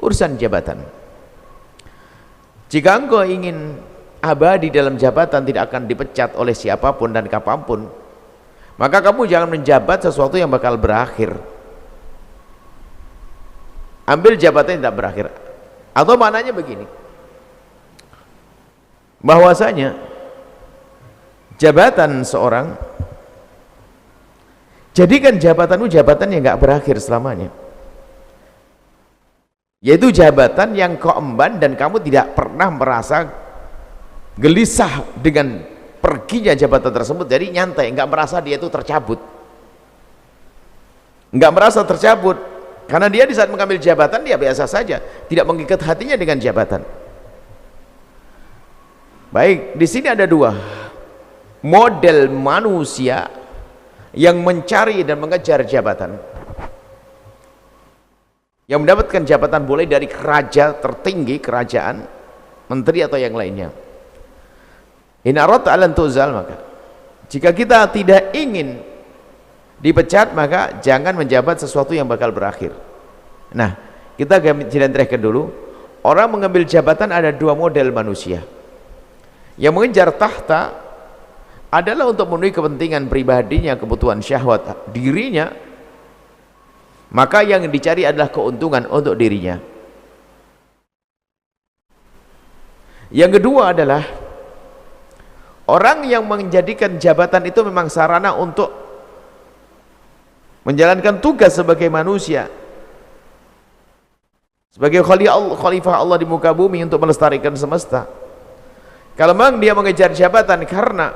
urusan jabatan. Jika engkau ingin abadi dalam jabatan, tidak akan dipecat oleh siapapun dan kapanpun, maka kamu jangan menjabat sesuatu yang bakal berakhir. Ambil jabatan yang tidak berakhir. Atau maknanya begini, bahwasanya jabatan seorang, jadikan jabatanmu jabatan yang nggak berakhir selamanya, yaitu jabatan yang kau emban dan kamu tidak pernah merasa gelisah dengan perginya jabatan tersebut. Jadi nyantai, nggak merasa dia itu tercabut, nggak merasa tercabut, karena dia di saat mengambil jabatan dia biasa saja, tidak mengikat hatinya dengan jabatan. Baik, di sini ada dua model manusia yang mencari dan mengejar jabatan. Yang mendapatkan jabatan boleh dari raja tertinggi, kerajaan, menteri atau yang lainnya. In aradta an tuzal, maka jika kita tidak ingin dipecat, maka jangan menjabat sesuatu yang bakal berakhir. Nah, kita jelaskan dulu. Orang mengambil jabatan ada dua model manusia. Yang mengejar tahta adalah untuk memenuhi kepentingan pribadinya, kebutuhan syahwat dirinya, maka yang dicari adalah keuntungan untuk dirinya. Yang kedua adalah orang yang menjadikan jabatan itu memang sarana untuk menjalankan tugas sebagai manusia, sebagai khalifah Allah di muka bumi untuk melestarikan semesta. Kalau memang dia mengejar jabatan karena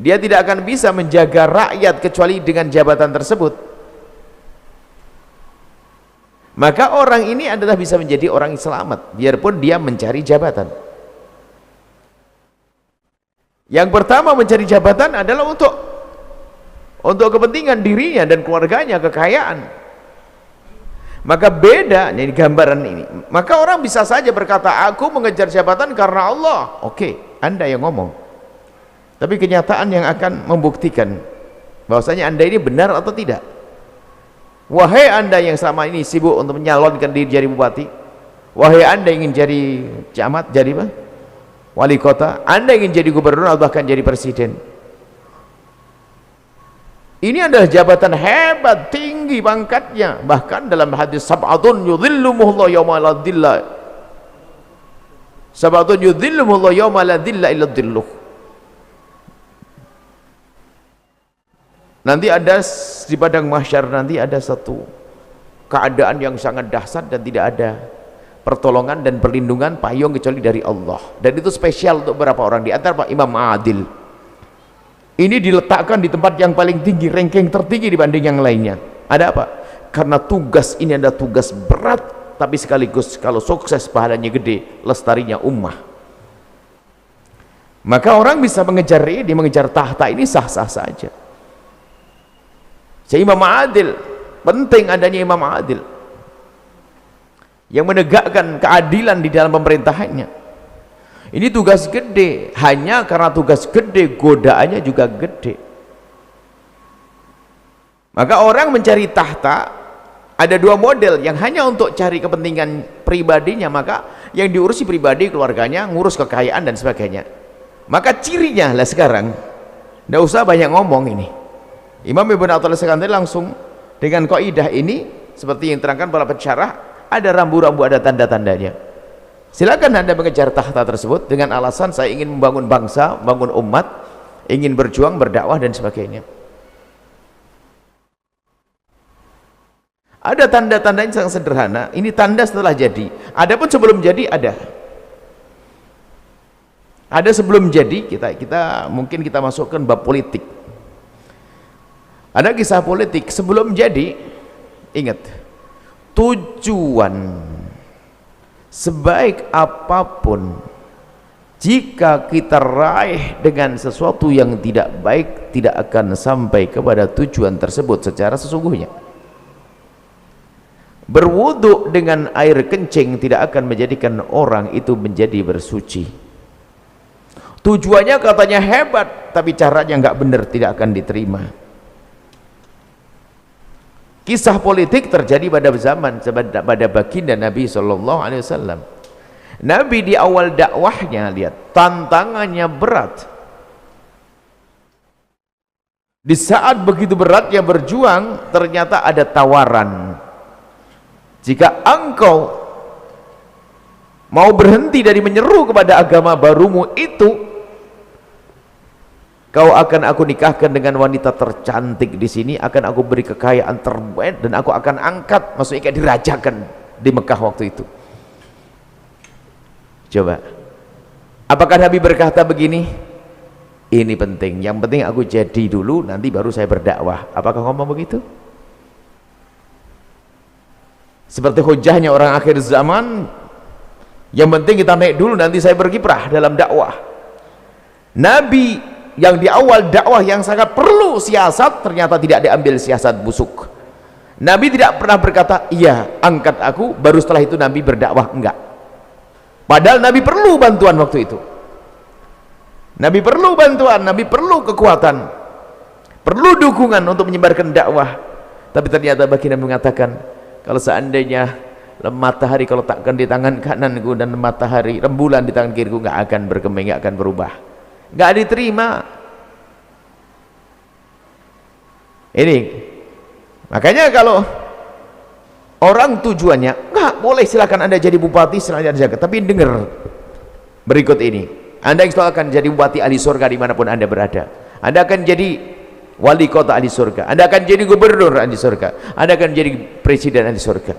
dia tidak akan bisa menjaga rakyat kecuali dengan jabatan tersebut, maka orang ini adalah bisa menjadi orang yang selamat biarpun dia mencari jabatan. Yang pertama, mencari jabatan adalah untuk kepentingan dirinya dan keluarganya, kekayaan. Maka beda ini gambaran ini. Maka orang bisa saja berkata, aku mengejar jabatan karena Allah. Oke, Anda yang ngomong, tapi kenyataan yang akan membuktikan bahwasanya Anda ini benar atau tidak. Wahai Anda yang selama ini sibuk untuk menyalonkan diri jadi bupati, wahai Anda yang ingin jadi camat, jadi apa? Wali kota, Anda ingin jadi gubernur atau bahkan jadi presiden, ini adalah jabatan hebat, tinggi pangkatnya. Bahkan dalam hadis, sab'atun yudhillumuhullahu yawma la dhilla, sab'atun yudhillumuhullahu yawma la dhilla illa dhilluh. Nanti ada di padang mahsyar, nanti ada satu keadaan yang sangat dahsyat dan tidak ada pertolongan dan perlindungan payung kecuali dari Allah, dan itu spesial untuk beberapa orang. Di antara Pak Imam Adil ini diletakkan di tempat yang paling tinggi, ranking tertinggi dibanding yang lainnya. Ada apa? Karena tugas ini adalah tugas berat, tapi sekaligus kalau sukses pahalanya gede, lestarinya ummah. Maka orang bisa mengejar ini, mengejar tahta ini sah-sah saja. Jadi Imam Adil, penting adanya Imam Adil yang menegakkan keadilan di dalam pemerintahannya. Ini tugas gede, hanya karena tugas gede godaannya juga gede. Maka orang mencari tahta ada dua model, yang hanya untuk cari kepentingan pribadinya, maka yang diurusi pribadi, keluarganya, ngurus kekayaan dan sebagainya. Maka cirinya lah sekarang, tidak usah banyak ngomong ini. Imam Ibn Athaillah Iskandari langsung dengan kaidah ini, seperti yang terangkan para pensyarah, ada rambu-rambu, ada tanda-tandanya. Silakan Anda mengejar tahta tersebut dengan alasan saya ingin membangun bangsa, membangun umat, ingin berjuang, berdakwah dan sebagainya. Ada tanda-tanda yang sangat sederhana. Ini tanda setelah jadi. Adapun sebelum jadi ada. Ada sebelum jadi, kita mungkin kita masukkan bab politik. Ada kisah politik sebelum jadi. Ingat, tujuan sebaik apapun, jika kita raih dengan sesuatu yang tidak baik, tidak akan sampai kepada tujuan tersebut secara sesungguhnya. Berwudu dengan air kencing tidak akan menjadikan orang itu menjadi bersuci. Tujuannya katanya hebat, tapi caranya nggak benar, tidak akan diterima. Kisah politik terjadi pada zaman pada baginda Nabi Shallallahu Alaihi Wasallam. Nabi di awal dakwahnya, lihat, tantangannya berat. Di saat begitu beratnya berjuang, ternyata ada tawaran. Jika engkau mau berhenti dari menyeru kepada agama barumu itu, kau akan aku nikahkan dengan wanita tercantik di sini, akan aku beri kekayaan terbaik, dan aku akan angkat, maksudnya kayak dirajakan di Mekah waktu itu. Coba, apakah Nabi berkata begini, ini penting, yang penting aku jadi dulu, nanti baru saya berdakwah? Apakah ngomong begitu? Seperti hujahnya orang akhir zaman, yang penting kita naik dulu, nanti saya berkiprah dalam dakwah. Nabi yang di awal dakwah yang sangat perlu siasat, ternyata tidak diambil siasat busuk. Nabi tidak pernah berkata, iya angkat aku, baru setelah itu Nabi berdakwah. Enggak. Padahal Nabi perlu bantuan waktu itu. Nabi perlu bantuan, Nabi perlu kekuatan, perlu dukungan untuk menyebarkan dakwah. Tapi ternyata baginda mengatakan, kalau seandainya matahari kalau takkan di tangan kananku dan matahari rembulan di tangan kiriku, nggak akan berkembang, nggak akan berubah, nggak diterima. Ini makanya kalau orang tujuannya nggak boleh, silakan Anda jadi bupati, silakan Anda jaga, tapi dengar berikut ini, Anda insya Allah akan jadi bupati ahli surga dimanapun Anda berada. Anda akan jadi wali kota ahli surga, Anda akan jadi gubernur ahli surga, Anda akan jadi presiden ahli surga.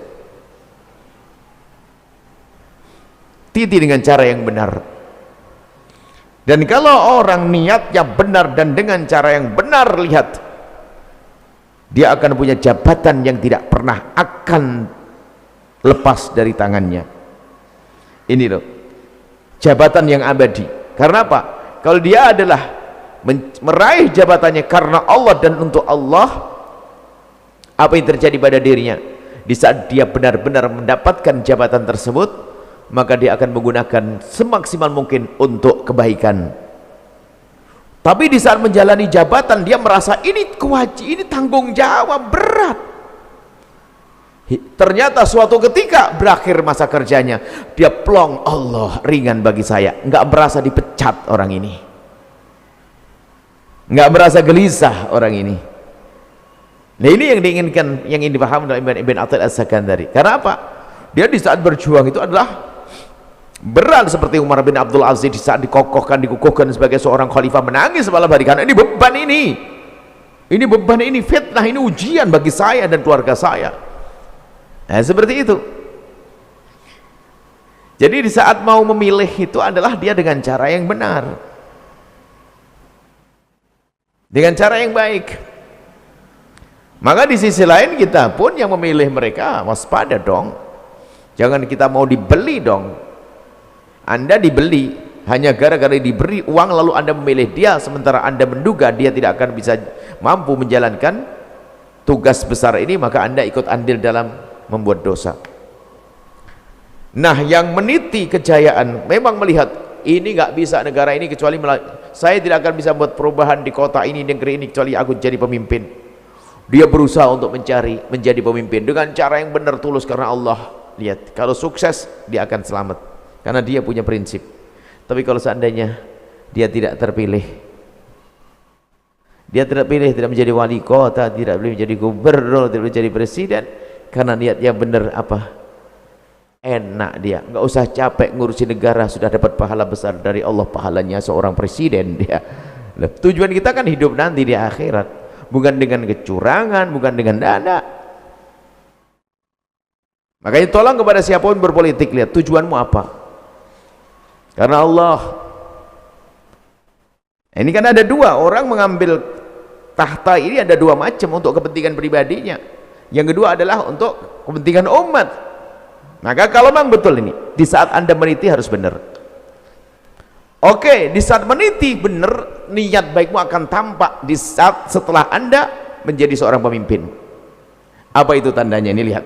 Titi dengan cara yang benar. Dan kalau orang niatnya benar dan dengan cara yang benar, lihat, dia akan punya jabatan yang tidak pernah akan lepas dari tangannya. Ini loh, jabatan yang abadi. Karena apa? Kalau dia adalah meraih jabatannya karena Allah dan untuk Allah, apa yang terjadi pada dirinya? Di saat dia benar-benar mendapatkan jabatan tersebut, maka dia akan menggunakan semaksimal mungkin untuk kebaikan. Tapi di saat menjalani jabatan, dia merasa ini kewajiban, ini tanggung jawab berat. Ternyata suatu ketika berakhir masa kerjanya, dia plong, Allah ringan bagi saya, nggak merasa dipecat orang ini, nggak merasa gelisah orang ini. Nah ini yang diinginkan, yang ingin dipahami oleh Ibn Athaillah As-Sakandari. Karena apa? Dia di saat berjuang itu adalah berat, seperti Umar bin Abdul Aziz di saat dikukuhkan sebagai seorang khalifah, menangis malam hari karena ini beban, ini beban, ini fitnah, ini ujian bagi saya dan keluarga saya. Nah seperti itu. Jadi di saat mau memilih itu adalah dia dengan cara yang benar, dengan cara yang baik. Maka di sisi lain kita pun yang memilih mereka waspada dong, jangan kita mau dibeli dong. Anda dibeli hanya gara-gara diberi uang lalu Anda memilih dia, sementara Anda menduga dia tidak akan bisa mampu menjalankan tugas besar ini, maka Anda ikut andil dalam membuat dosa. Nah yang meniti kejayaan memang melihat ini nggak bisa negara ini kecuali saya tidak akan bisa buat perubahan di kota ini, negeri ini, kecuali aku jadi pemimpin. Dia berusaha untuk menjadi pemimpin dengan cara yang benar, tulus karena Allah. Lihat, kalau sukses dia akan selamat karena dia punya prinsip. Tapi kalau seandainya dia tidak terpilih, dia tidak pilih, tidak menjadi wali kota, tidak boleh menjadi gubernur, tidak boleh menjadi presiden, karena niatnya benar apa? Enak dia, nggak usah capek ngurusi negara, sudah dapat pahala besar dari Allah, pahalanya seorang presiden dia. Tujuan kita kan hidup nanti di akhirat, bukan dengan kecurangan, bukan dengan dana. Makanya tolong kepada siapapun berpolitik, lihat tujuanmu apa. Karena Allah. Ini kan ada dua, orang mengambil tahta ini ada dua macam, untuk kepentingan pribadinya, yang kedua adalah untuk kepentingan umat. Maka kalau memang betul ini, di saat Anda meniti harus benar. Oke, di saat meniti benar, niat baikmu akan tampak di saat setelah Anda menjadi seorang pemimpin. Apa itu tandanya? Ini lihat,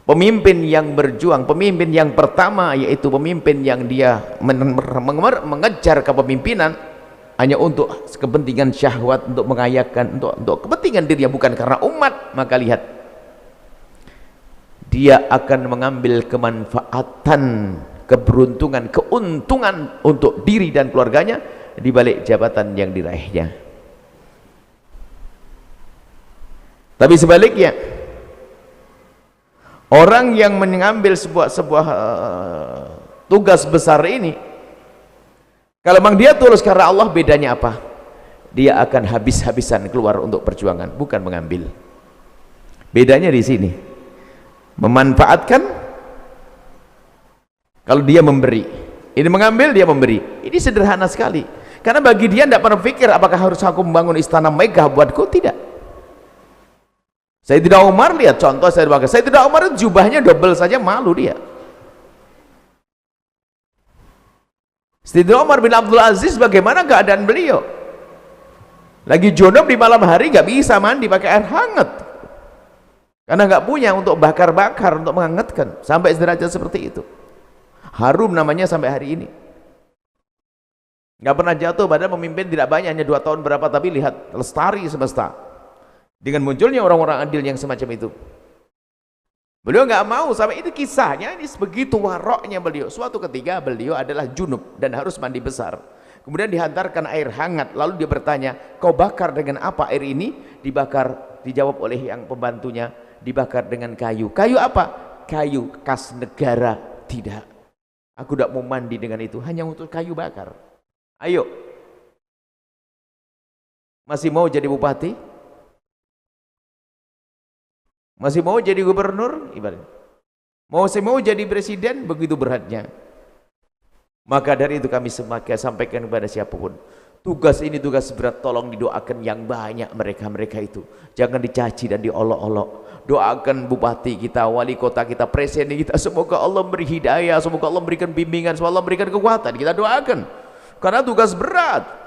pemimpin yang berjuang, pemimpin yang pertama yaitu pemimpin yang dia mengejar kepemimpinan, hanya untuk kepentingan syahwat, untuk mengayakan, untuk kepentingan dirinya, bukan karena umat, maka lihat, dia akan mengambil kemanfaatan, keberuntungan, keuntungan untuk diri dan keluarganya di balik jabatan yang diraihnya. Tapi sebaliknya, orang yang mengambil sebuah tugas besar ini, kalau memang dia tulus karena Allah, bedanya apa? Dia akan habis-habisan keluar untuk perjuangan, bukan mengambil. Bedanya di sini, memanfaatkan. Kalau dia memberi, ini mengambil, dia memberi. Ini sederhana sekali, karena bagi dia tidak pernah pikir apakah harus aku membangun istana megah buatku, tidak. Sayyidina Umar, lihat contoh Sayyidina Umar, jubahnya double saja malu dia. Sayyidina Umar bin Abdul Aziz, bagaimana keadaan beliau? Lagi junub di malam hari, nggak bisa mandi pakai air hangat karena nggak punya untuk bakar-bakar, untuk menghangatkan, sampai derajat seperti itu. Harum namanya sampai hari ini, nggak pernah jatuh. Padahal pemimpin tidak banyak, hanya 2 tahun berapa, tapi lihat lestari semesta dengan munculnya orang-orang adil yang semacam itu. Beliau nggak mau sampai itu. Kisahnya ini begitu waroknya beliau. Suatu ketika beliau adalah junub dan harus mandi besar, kemudian dihantarkan air hangat, lalu dia bertanya, kau bakar dengan apa air ini? Dibakar, dijawab oleh yang pembantunya, dibakar dengan kayu. Kayu apa? Kayu kas negara. Tidak, aku tidak mau mandi dengan itu, hanya untuk kayu bakar. Ayo, masih mau jadi bupati? Masih mau jadi gubernur? Ibarat mau jadi presiden? Begitu beratnya. Maka dari itu kami semakin sampaikan kepada siapapun, tugas ini tugas berat, tolong didoakan yang banyak mereka itu. Jangan dicaci dan diolok-olok. Doakan bupati kita, wali kota kita, presiden kita, semoga Allah beri hidayah, semoga Allah berikan bimbingan, semoga Allah berikan kekuatan. Kita doakan, karena tugas berat.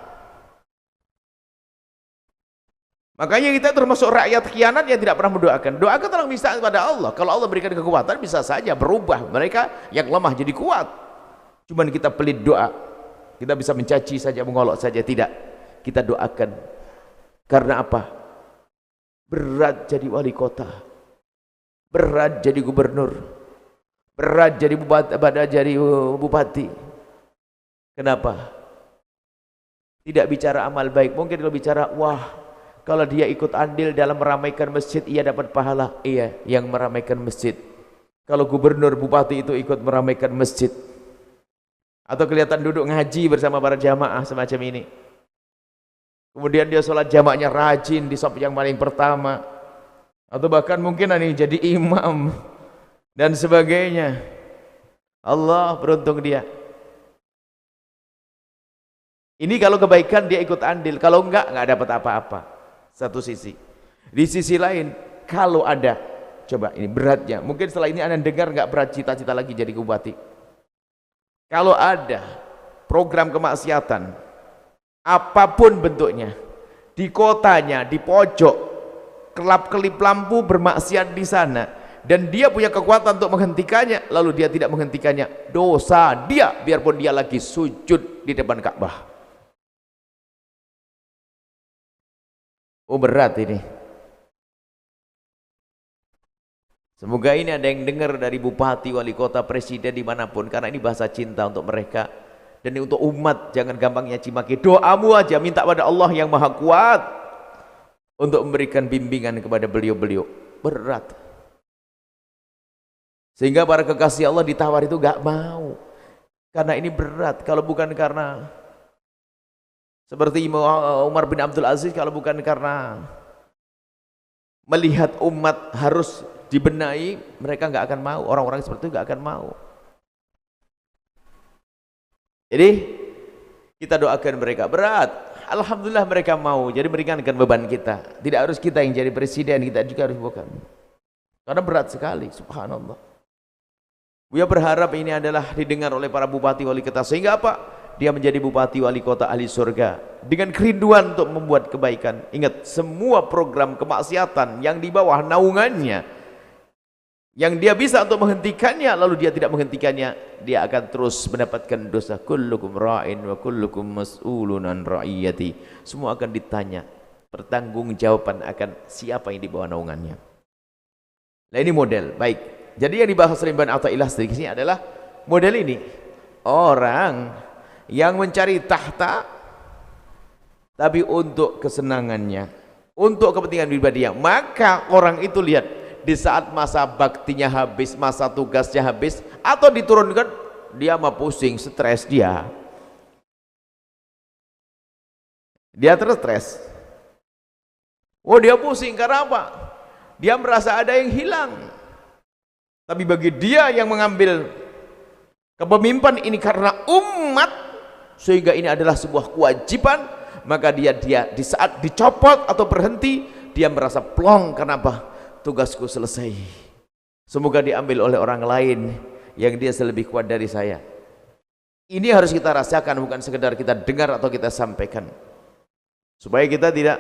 Makanya kita termasuk rakyat khianat yang tidak pernah mendoakan. Doakan tolong minta kepada Allah. Kalau Allah berikan kekuatan, bisa saja berubah mereka yang lemah jadi kuat. Cuman kita pelit doa, kita bisa mencaci saja, mengolok saja. Tidak, kita doakan. Karena apa? Berat jadi wali kota, berat jadi gubernur, berat jadi bupati. Kenapa? Tidak bicara amal baik. Mungkin kalau bicara, wah, kalau dia ikut andil dalam meramaikan masjid, ia dapat pahala. Iya, yang meramaikan masjid. Kalau gubernur, bupati itu ikut meramaikan masjid, atau kelihatan duduk ngaji bersama para jamaah semacam ini, kemudian dia sholat jamaahnya rajin di shaf yang paling pertama, atau bahkan mungkin ini jadi imam dan sebagainya, Allah beruntung dia. Ini kalau kebaikan dia ikut andil, kalau enggak dapat apa-apa. Satu sisi. Di sisi lain, kalau ada, coba ini beratnya, mungkin setelah ini Anda dengar nggak berat cita-cita lagi jadi bupati. Kalau ada program kemaksiatan apapun bentuknya di kotanya, di pojok, kelap-kelip lampu bermaksiat di sana, dan dia punya kekuatan untuk menghentikannya, lalu dia tidak menghentikannya, dosa dia, biarpun dia lagi sujud di depan Ka'bah. Oh, berat ini. Semoga ini ada yang dengar dari bupati, wali kota, presiden, dimanapun, karena ini bahasa cinta untuk mereka dan ini untuk umat. Jangan gampang nyaci maki. Doamu aja, minta pada Allah yang maha kuat untuk memberikan bimbingan kepada beliau-beliau. Berat, sehingga para kekasih Allah ditawar itu gak mau, karena ini berat. Kalau bukan karena seperti Umar bin Abdul Aziz, kalau bukan karena melihat umat harus dibenahi, mereka nggak akan mau. Orang-orang seperti itu nggak akan mau. Jadi kita doakan mereka. Berat, alhamdulillah mereka mau, jadi meringankan beban kita. Tidak harus kita yang jadi presiden, kita juga harus bukan, karena berat sekali. Subhanallah. Buya berharap ini adalah didengar oleh para bupati, wali kota, sehingga apa? Dia menjadi bupati, wali kota ahli surga dengan kerinduan untuk membuat kebaikan. Ingat, semua program kemaksiatan yang di bawah naungannya yang dia bisa untuk menghentikannya lalu dia tidak menghentikannya, dia akan terus mendapatkan dosa. Kullukum ra'in wa kullukum mas'ulun an ra'iyati. Semua akan ditanya, pertanggungjawaban akan siapa yang di bawah naungannya. Nah ini model baik. Jadi yang dibahas oleh Ibn Athaillah sedikit sini adalah model ini, orang yang mencari tahta tapi untuk kesenangannya, untuk kepentingan pribadinya, maka orang itu lihat di saat masa baktinya habis, masa tugasnya habis, atau diturunkan, dia mah pusing, stres dia terus. Oh dia pusing karena apa? Dia merasa ada yang hilang. Tapi bagi dia yang mengambil kepemimpinan ini karena umat, sehingga ini adalah sebuah kewajiban, maka dia di saat dicopot atau berhenti, dia merasa plong. Kenapa? Tugasku selesai. Semoga diambil oleh orang lain yang dia lebih kuat dari saya. Ini harus kita rasakan, bukan sekedar kita dengar atau kita sampaikan. Supaya kita tidak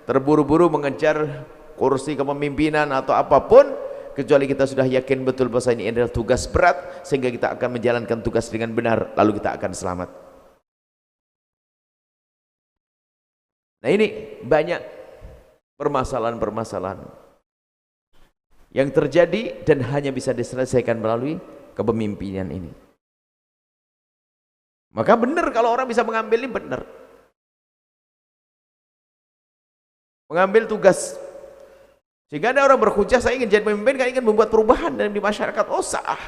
terburu-buru mengejar kursi kepemimpinan atau apapun, kecuali kita sudah yakin betul bahwa ini adalah tugas berat, sehingga kita akan menjalankan tugas dengan benar, lalu kita akan selamat. Nah ini banyak permasalahan-permasalahan yang terjadi dan hanya bisa diselesaikan melalui kepemimpinan ini. Maka benar kalau orang bisa mengambil ini, benar mengambil tugas. Sehingga ada orang berhujah, saya ingin jadi pemimpin, kan ingin membuat perubahan dalam di masyarakat. Oh sah,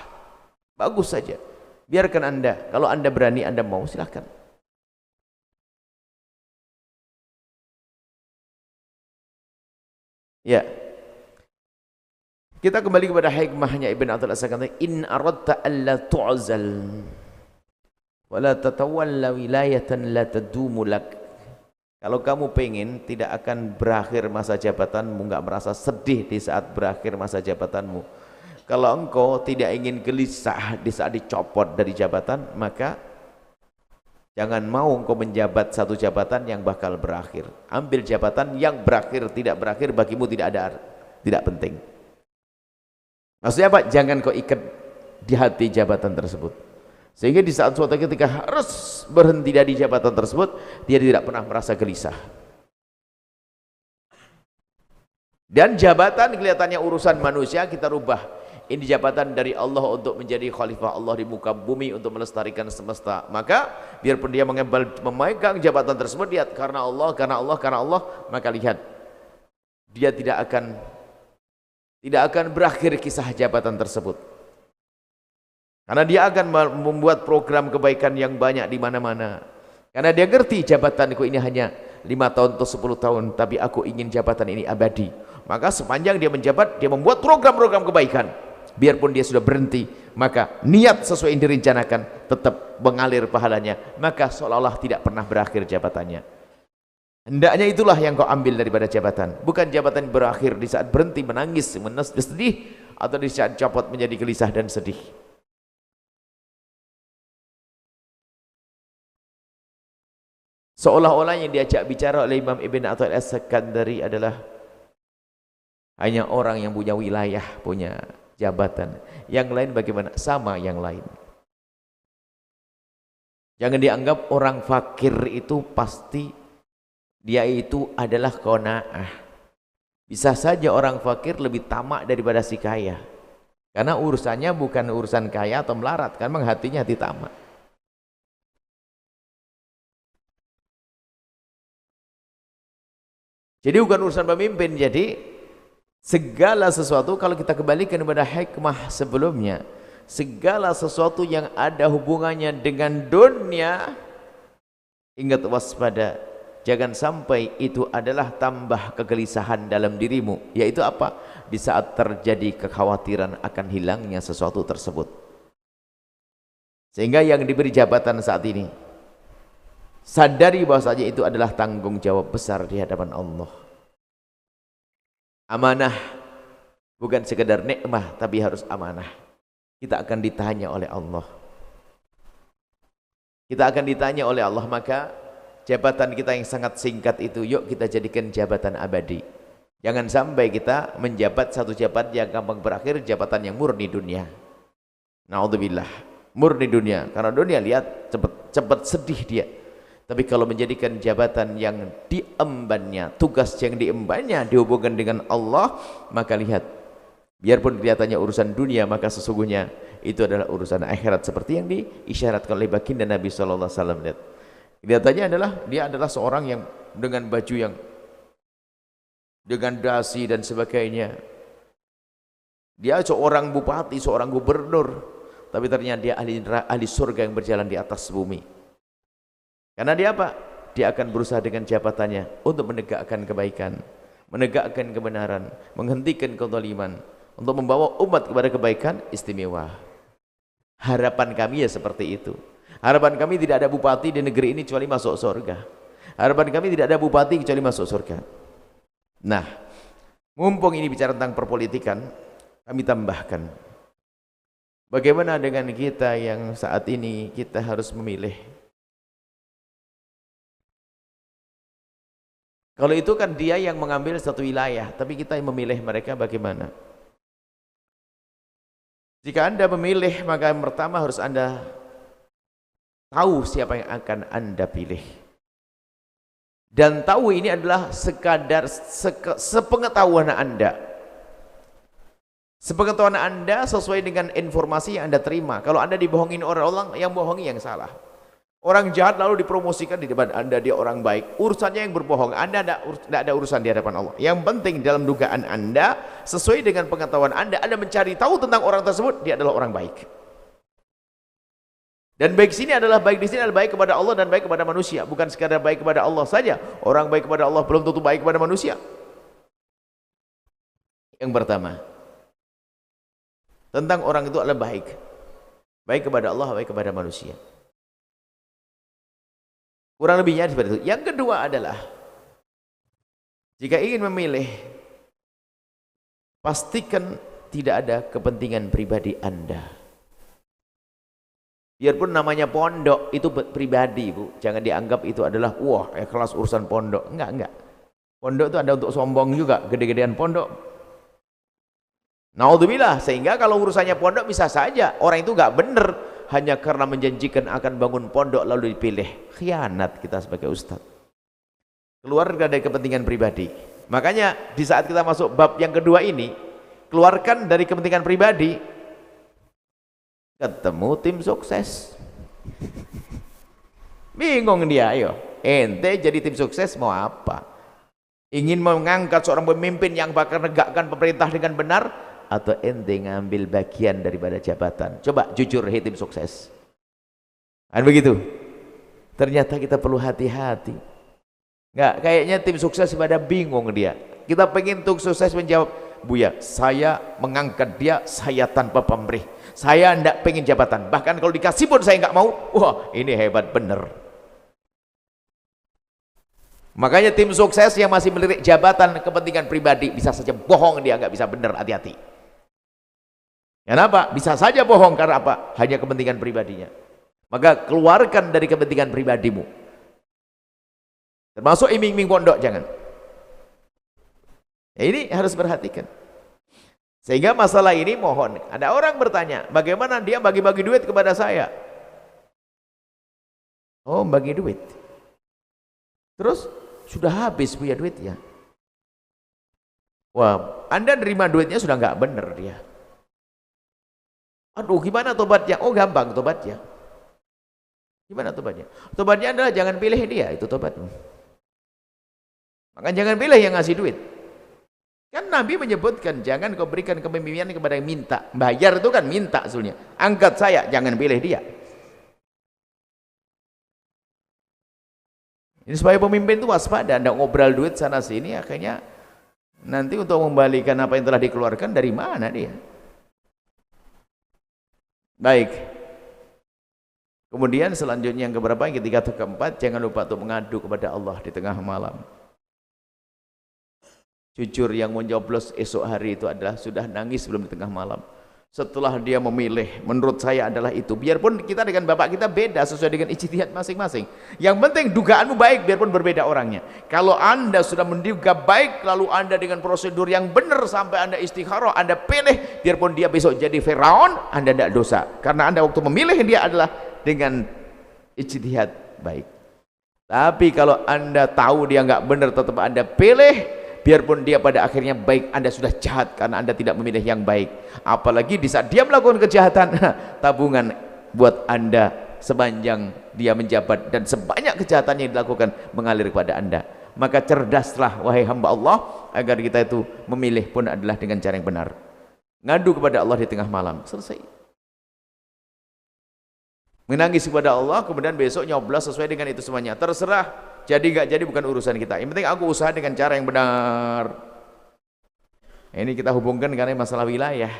bagus saja, biarkan Anda, kalau Anda berani, Anda mau, silahkan. Ya, kita kembali kepada hikmahnya Ibn Athaillah. Kata, in aradta alla tu'zal wa la tatawalla wilayatan la tadumu lak. Kalau kamu pengen tidak akan berakhir masa jabatanmu, enggak merasa sedih di saat berakhir masa jabatanmu. Kalau engkau tidak ingin gelisah di saat dicopot dari jabatan, maka jangan mau engkau menjabat satu jabatan yang bakal berakhir. Ambil jabatan yang berakhir, tidak berakhir bagimu tidak penting. Maksudnya apa? Jangan kau ikat di hati jabatan tersebut, sehingga di saat suatu ketika harus berhenti dari jabatan tersebut, dia tidak pernah merasa gelisah. Dan jabatan kelihatannya urusan manusia, kita rubah. Ini jabatan dari Allah untuk menjadi khalifah Allah di muka bumi, untuk melestarikan semesta. Maka biarpun dia memegang jabatan tersebut, dia karena Allah, maka lihat, dia tidak akan berakhir kisah jabatan tersebut, karena dia akan membuat program kebaikan yang banyak di mana-mana, karena dia ngerti jabatanku ini hanya 5 tahun atau 10 tahun, tapi aku ingin jabatan ini abadi. Maka sepanjang dia menjabat, dia membuat program-program kebaikan, biarpun dia sudah berhenti, maka niat sesuai yang direncanakan tetap mengalir pahalanya, maka seolah-olah tidak pernah berakhir jabatannya. Hendaknya itulah yang kau ambil daripada jabatan, bukan jabatan berakhir di saat berhenti menangis, sedih, atau di saat copot menjadi gelisah dan sedih. Seolah-olah yang diajak bicara oleh Imam Ibn Athaillah As-Sakandari adalah hanya orang yang punya wilayah, punya jabatan. Yang lain bagaimana? Sama yang lain. Jangan dianggap orang fakir itu pasti dia itu adalah qanaah. Bisa saja orang fakir lebih tamak daripada si kaya, karena urusannya bukan urusan kaya atau melarat, kan memang hatinya hati tamak. Jadi bukan urusan pemimpin. Jadi segala sesuatu, kalau kita kembalikan kepada hikmah sebelumnya, segala sesuatu yang ada hubungannya dengan dunia, ingat, waspada, jangan sampai itu adalah tambah kegelisahan dalam dirimu. Yaitu apa? Di saat terjadi kekhawatiran akan hilangnya sesuatu tersebut. Sehingga yang diberi jabatan saat ini, sadari bahwasanya itu adalah tanggung jawab besar di hadapan Allah. Amanah, bukan sekedar nikmah, tapi harus amanah. Kita akan ditanya oleh Allah. Kita akan ditanya oleh Allah, maka jabatan kita yang sangat singkat itu, yuk kita jadikan jabatan abadi. Jangan sampai kita menjabat satu jabatan yang gampang berakhir, jabatan yang murni dunia. Naudzubillah, murni dunia. Karena dunia lihat cepat sedih dia. Tapi kalau menjadikan jabatan yang diembannya, tugas yang diembannya dihubungkan dengan Allah, maka lihat, biarpun kelihatannya urusan dunia, maka sesungguhnya itu adalah urusan akhirat, seperti yang diisyaratkan oleh baginda Nabi sallallahu alaihi wasallam. Lihat, kelihatannya adalah dia adalah seorang yang dengan baju yang dengan dasi dan sebagainya, dia seorang bupati, seorang gubernur, tapi ternyata dia ahli surga yang berjalan di atas bumi. Karena dia apa? Dia akan berusaha dengan jabatannya untuk menegakkan kebaikan, menegakkan kebenaran, menghentikan kezaliman, untuk membawa umat kepada kebaikan. Istimewa. Harapan kami ya seperti itu. Harapan kami tidak ada bupati di negeri ini kecuali masuk surga. Harapan kami tidak ada bupati kecuali masuk surga. Nah, mumpung ini bicara tentang perpolitikan, kami tambahkan, bagaimana dengan kita yang saat ini kita harus memilih? Kalau itu kan dia yang mengambil satu wilayah, tapi kita yang memilih mereka bagaimana? Jika Anda memilih, maka yang pertama harus Anda tahu siapa yang akan Anda pilih. Dan tahu ini adalah sekadar sepengetahuan Anda. Sepengetahuan Anda sesuai dengan informasi yang Anda terima. Kalau Anda dibohongin orang, yang bohongi yang salah. Orang jahat lalu dipromosikan di depan Anda, dia orang baik. Urusannya yang berbohong, Anda tidak ada urusan di hadapan Allah. Yang penting dalam dugaan Anda, sesuai dengan pengetahuan Anda mencari tahu tentang orang tersebut, dia adalah orang baik. Dan baik di sini adalah baik kepada Allah dan baik kepada manusia, bukan sekadar baik kepada Allah saja. Orang baik kepada Allah belum tentu baik kepada manusia. Yang pertama, tentang orang itu adalah baik kepada Allah, baik kepada manusia. Kurang lebihnya seperti itu. Yang kedua adalah, jika ingin memilih, pastikan tidak ada kepentingan pribadi Anda. Biarpun namanya pondok itu pribadi, Bu, jangan dianggap itu adalah wah kelas urusan pondok. Enggak. Pondok itu ada untuk sombong juga, gede-gedean pondok. Naudzubillah, sehingga kalau urusannya pondok bisa saja orang itu enggak benar hanya karena menjanjikan akan bangun pondok lalu dipilih. Khianat kita sebagai ustaz. Keluar dari kepentingan pribadi. Makanya di saat kita masuk bab yang kedua ini, keluarkan dari kepentingan pribadi. Ketemu tim sukses, bingung dia. Ayo ente jadi tim sukses mau apa? Ingin mengangkat seorang pemimpin yang bakal menegakkan pemerintah dengan benar, atau ente ngambil bagian daripada jabatan? Coba jujur, hei tim sukses, kan begitu? Ternyata kita perlu hati-hati. Nggak, kayaknya tim sukses pada bingung dia. Kita pengen tim sukses menjawab, Buya, saya mengangkat dia, saya tanpa pamrih. Saya tidak pengen jabatan. Bahkan kalau dikasih pun saya nggak mau. Wah, ini hebat bener. Makanya tim sukses yang masih melirik jabatan kepentingan pribadi bisa saja bohong, dia nggak bisa bener, hati-hati. Kenapa? Bisa saja bohong karena apa? Hanya kepentingan pribadinya. Maka keluarkan dari kepentingan pribadimu. Termasuk iming-iming pondok, jangan. Ya, ini harus perhatikan. Sehingga masalah ini mohon, ada orang bertanya, bagaimana dia bagi-bagi duit kepada saya? Oh, bagi duit. Terus sudah habis punya duitnya. Wah, Anda nerima duitnya sudah nggak benar dia. Aduh, gimana tobatnya? Oh, gampang tobatnya. Gimana tobatnya? Tobatnya adalah jangan pilih dia, itu tobatmu. Maka jangan pilih yang ngasih duit. Kan Nabi menyebutkan jangan kau berikan kepemimpinan kepada yang minta. Bayar itu kan minta sebenarnya. Angkat saya, jangan pilih dia. Ini supaya pemimpin itu waspada, tidak ngobrol duit sana sini, akhirnya nanti untuk mengembalikan apa yang telah dikeluarkan dari mana dia. Baik. Kemudian selanjutnya yang keberapa? Yang ketiga atau keempat, jangan lupa untuk mengadu kepada Allah di tengah malam. Jujur, yang mencoblos esok hari itu adalah sudah nangis sebelum di tengah malam. setelah dia memilih, menurut saya adalah itu. Biarpun kita dengan bapak kita beda sesuai dengan ijtihad masing-masing. Yang penting dugaanmu baik biarpun berbeda orangnya. Kalau anda sudah menduga baik, lalu anda dengan prosedur yang benar sampai anda istikharah, anda pilih, biarpun dia besok jadi Firaun, anda tidak dosa. Karena anda waktu memilih dia adalah dengan ijtihad baik. Tapi kalau anda tahu dia nggak benar, tetap anda pilih, biarpun dia pada akhirnya baik, anda sudah jahat karena anda tidak memilih yang baik. Apalagi di saat dia melakukan kejahatan, tabungan buat anda sepanjang dia menjabat dan sebanyak kejahatan yang dilakukan mengalir kepada anda. Maka cerdaslah wahai hamba Allah, agar kita itu memilih pun adalah dengan cara yang benar. Ngadu kepada Allah di tengah malam, selesai. Menangis kepada Allah, kemudian besok nyoblos sesuai dengan itu semuanya. Terserah, jadi nggak jadi bukan urusan kita. Yang penting aku usaha dengan cara yang benar. Ini kita hubungkan karena masalah wilayah.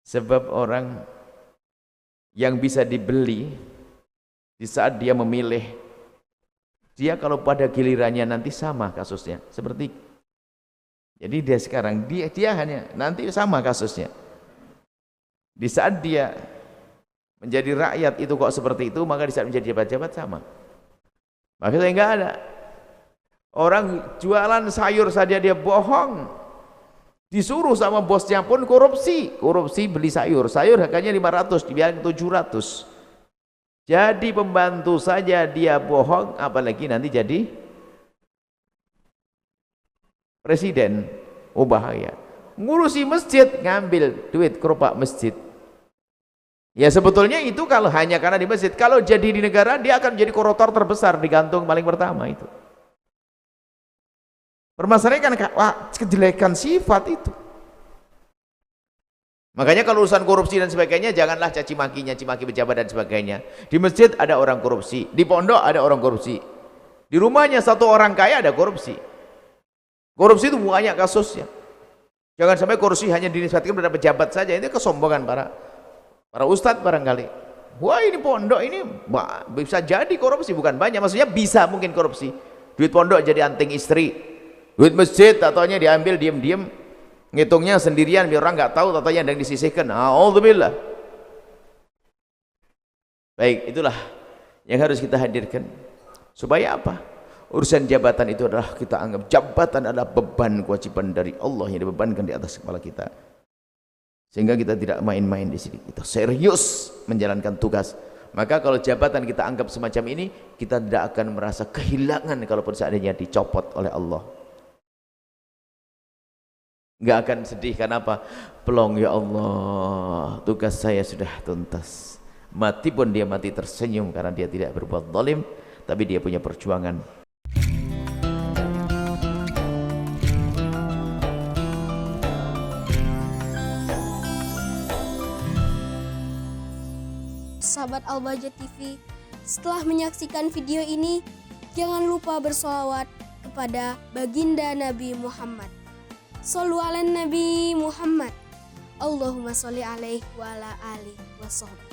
Sebab orang yang bisa dibeli di saat dia memilih, dia kalau pada gilirannya nanti sama kasusnya. Seperti jadi dia sekarang dia hanya nanti sama kasusnya. Di saat dia menjadi rakyat itu kok seperti itu, maka di saat menjadi jabat-jabat sama. Maksudnya enggak ada. Orang jualan sayur saja dia bohong. Disuruh sama bosnya pun korupsi. Korupsi beli sayur. Sayur harganya 500, dibilang 700. Jadi pembantu saja dia bohong, apalagi nanti jadi presiden. Oh bahaya. Ngurusi masjid, ngambil duit keropak masjid. Ya sebetulnya itu kalau hanya karena di masjid. Kalau jadi di negara, dia akan menjadi koruptor terbesar, digantung paling pertama itu. Permasalahannya kan kejelekan sifat itu. Makanya kalau urusan korupsi dan sebagainya, janganlah caci maki pejabat dan sebagainya. Di masjid ada orang korupsi, di pondok ada orang korupsi, di rumahnya satu orang kaya ada korupsi. Korupsi itu banyak kasusnya. Jangan sampai korupsi hanya dinisbatkan pada pejabat saja, itu kesombongan para ustadz barangkali. Wah ini pondok ini bisa jadi korupsi, bukan banyak, maksudnya bisa mungkin korupsi. Duit pondok jadi anting istri, duit masjid tatanya diambil diam-diam, ngitungnya sendirian biar orang nggak tahu, tatanya yang disisihkan. Alhamdulillah. Baik, itulah yang harus kita hadirkan. Supaya apa? Urusan jabatan itu adalah kita anggap jabatan adalah beban kewajiban dari Allah yang dibebankan di atas kepala kita. Sehingga kita tidak main-main di sini, kita serius menjalankan tugas. Maka kalau jabatan kita anggap semacam ini, kita tidak akan merasa kehilangan kalaupun seandainya dicopot oleh Allah. Enggak akan sedih, karena apa? Pelong ya Allah, tugas saya sudah tuntas. Mati pun dia mati tersenyum karena dia tidak berbuat zalim, tapi dia punya perjuangan. Sahabat Al-Bahjah TV, setelah menyaksikan video ini, jangan lupa bersolawat kepada baginda Nabi Muhammad. Shollu ala Nabi Muhammad. Allahumma sholli alaihi wa ala alihi wa sahbihi.